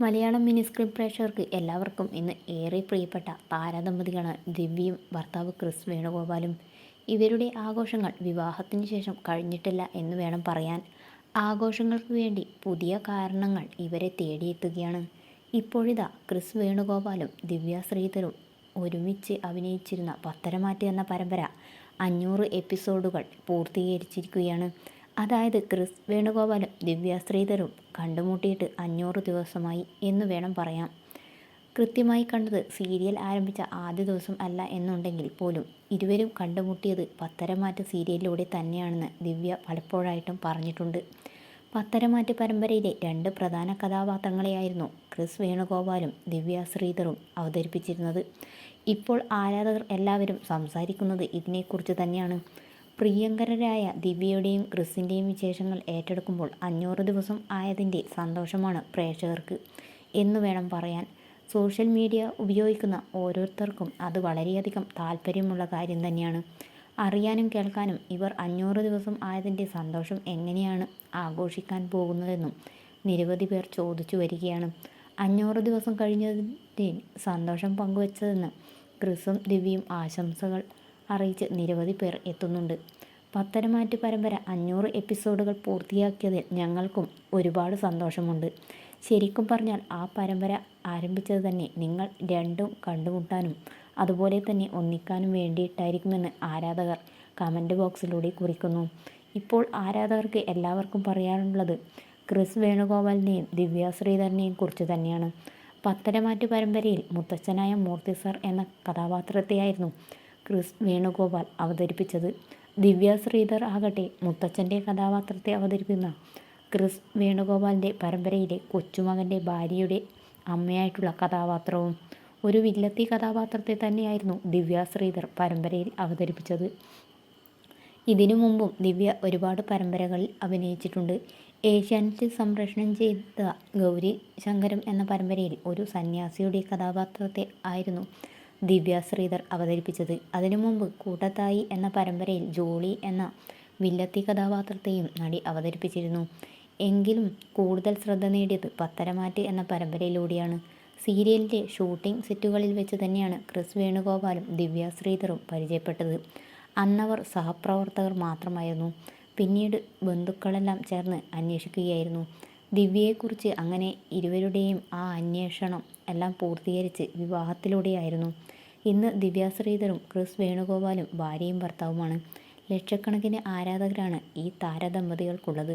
Malayalam mini screen പ്രേക്ഷകർക്ക് എല്ലാവർക്കും ഇന്ന് ഏറെ പ്രിയപ്പെട്ട താരദമ്പതികളാണ് ദിവ്യയും ഭർത്താവ് ക്രിസ് വേണുഗോപാലും. ഇവരുടെ ആഘോഷങ്ങൾ വിവാഹത്തിന് ശേഷം കഴിഞ്ഞിട്ടില്ല എന്ന് വേണം പറയാൻ. ആഘോഷങ്ങൾക്ക് വേണ്ടി പുതിയ കാരണങ്ങൾ ഇവരെ തേടിയെത്തുകയാണ്. ഇപ്പോഴിതാ ക്രിസ് വേണുഗോപാലും ദിവ്യ ശ്രീധറും ഒരുമിച്ച് അഭിനയിച്ചിരുന്ന പത്തരമാറ്റ് എന്ന പരമ്പര 500 എപ്പിസോഡുകൾ പൂർത്തീകരിച്ചിരിക്കുകയാണ്. അതായത് ക്രിസ് വേണുഗോപാലും ദിവ്യ ശ്രീധറും കണ്ടുമുട്ടിയിട്ട് 500 ദിവസമായി എന്ന് വേണം പറയാൻ. കൃത്യമായി കണ്ടത് സീരിയൽ ആരംഭിച്ച ആദ്യ ദിവസം അല്ല എന്നുണ്ടെങ്കിൽ പോലും ഇരുവരും കണ്ടുമുട്ടിയത് പത്തരമാറ്റ് സീരിയലിലൂടെ തന്നെയാണെന്ന് ദിവ്യ പലപ്പോഴായിട്ടും പറഞ്ഞിട്ടുണ്ട്. പത്തരമാറ്റ് പരമ്പരയിലെ 2 പ്രധാന കഥാപാത്രങ്ങളെയായിരുന്നു ക്രിസ് വേണുഗോപാലും ദിവ്യ ശ്രീധറും അവതരിപ്പിച്ചിരുന്നത്. ഇപ്പോൾ ആരാധകർ എല്ലാവരും സംസാരിക്കുന്നത് ഇതിനെക്കുറിച്ച് തന്നെയാണ്. പ്രിയങ്കരരായ ദിവ്യയുടെയും ക്രിസിൻ്റെയും വിശേഷങ്ങൾ ഏറ്റെടുക്കുമ്പോൾ 500 ദിവസം ആയതിൻ്റെ സന്തോഷമാണ് പ്രേക്ഷകർക്ക് എന്ന് വേണം പറയാൻ. സോഷ്യൽ മീഡിയ ഉപയോഗിക്കുന്ന ഓരോരുത്തർക്കും അത് വളരെയധികം താല്പര്യമുള്ള കാര്യം തന്നെയാണ്. അറിയാനും കേൾക്കാനും ഇവർ 500 ദിവസം ആയതിൻ്റെ സന്തോഷം എങ്ങനെയാണ് ആഘോഷിക്കാൻ പോകുന്നതെന്നും നിരവധി പേർ ചോദിച്ചു വരികയാണ്. 500 ദിവസം കഴിഞ്ഞതിൻ്റെ സന്തോഷം പങ്കുവച്ചതെന്ന് ക്രിസും ദിവ്യയും ആശംസകൾ അറിയിച്ച് നിരവധി പേർ എത്തുന്നുണ്ട്. പത്തരമാറ്റ് പരമ്പര 500 എപ്പിസോഡുകൾ പൂർത്തിയാക്കിയതിൽ ഞങ്ങൾക്കും ഒരുപാട് സന്തോഷമുണ്ട്. ശരിക്കും പറഞ്ഞാൽ ആ പരമ്പര ആരംഭിച്ചത് തന്നെ നിങ്ങൾ രണ്ടും കണ്ടുമുട്ടാനും അതുപോലെ തന്നെ ഒന്നിക്കാനും വേണ്ടിയിട്ടായിരിക്കുമെന്ന് ആരാധകർ കമൻറ്റ് ബോക്സിലൂടെ കുറിക്കുന്നു. ഇപ്പോൾ ആരാധകർക്ക് എല്ലാവർക്കും പറയാനുള്ളത് ക്രിസ് വേണുഗോപാലിനെയും ദിവ്യ ശ്രീധറിനെയും കുറിച്ച് തന്നെയാണ്. പത്തരമാറ്റ് പരമ്പരയിൽ മുത്തച്ഛനായ മൂർത്തി സർ എന്ന കഥാപാത്രത്തെയായിരുന്നു ക്രിസ് വേണുഗോപാൽ അവതരിപ്പിച്ചത്. ദിവ്യ ശ്രീധർ ആകട്ടെ മുത്തച്ഛൻ്റെ കഥാപാത്രത്തെ അവതരിപ്പിക്കുന്ന ക്രിസ് വേണുഗോപാലിൻ്റെ പരമ്പരയിലെ കൊച്ചുമകൻ്റെ ഭാര്യയുടെ അമ്മയായിട്ടുള്ള കഥാപാത്രവും ഒരു വില്ലത്തി കഥാപാത്രത്തെ തന്നെയായിരുന്നു ദിവ്യ ശ്രീധർ പരമ്പരയിൽ അവതരിപ്പിച്ചത്. ഇതിനു മുമ്പും ദിവ്യ ഒരുപാട് പരമ്പരകളിൽ അഭിനയിച്ചിട്ടുണ്ട്. ഏഷ്യാനെറ്റിൽ സംപ്രേഷണം ചെയ്ത ഗൗരി ശങ്കരം എന്ന പരമ്പരയിൽ ഒരു സന്യാസിയുടെ കഥാപാത്രത്തെ ആയിരുന്നു ദിവ്യ ശ്രീധർ അവതരിപ്പിച്ചത്. അതിനു മുമ്പ് കൂട്ടത്തായി എന്ന പരമ്പരയിൽ ജോളി എന്ന വില്ലത്തി കഥാപാത്രത്തെയും നടി അവതരിപ്പിച്ചിരുന്നു. എങ്കിലും കൂടുതൽ ശ്രദ്ധ നേടിയത് പത്തരമാറ്റ് എന്ന പരമ്പരയിലൂടെയാണ്. സീരിയലിൻ്റെ ഷൂട്ടിംഗ് സെറ്റുകളിൽ വെച്ച് തന്നെയാണ് ക്രിസ് വേണുഗോപാലും ദിവ്യ ശ്രീധറും പരിചയപ്പെട്ടത്. അന്നവർ സഹപ്രവർത്തകർ മാത്രമായിരുന്നു. പിന്നീട് ബന്ധുക്കളെല്ലാം ചേർന്ന് അന്വേഷിക്കുകയായിരുന്നു ദിവ്യയെക്കുറിച്ച്. അങ്ങനെ ഇരുവരുടെയും ആ അന്വേഷണം എല്ലാം പൂർത്തീകരിച്ച് വിവാഹത്തിലൂടെയായിരുന്നു. ഇന്ന് ദിവ്യ ശ്രീധറും ക്രിസ് വേണുഗോപാലും ഭാര്യയും ഭർത്താവുമാണ്. ലക്ഷക്കണക്കിന് ആരാധകരാണ് ഈ താരദമ്പതികൾക്കുള്ളത്.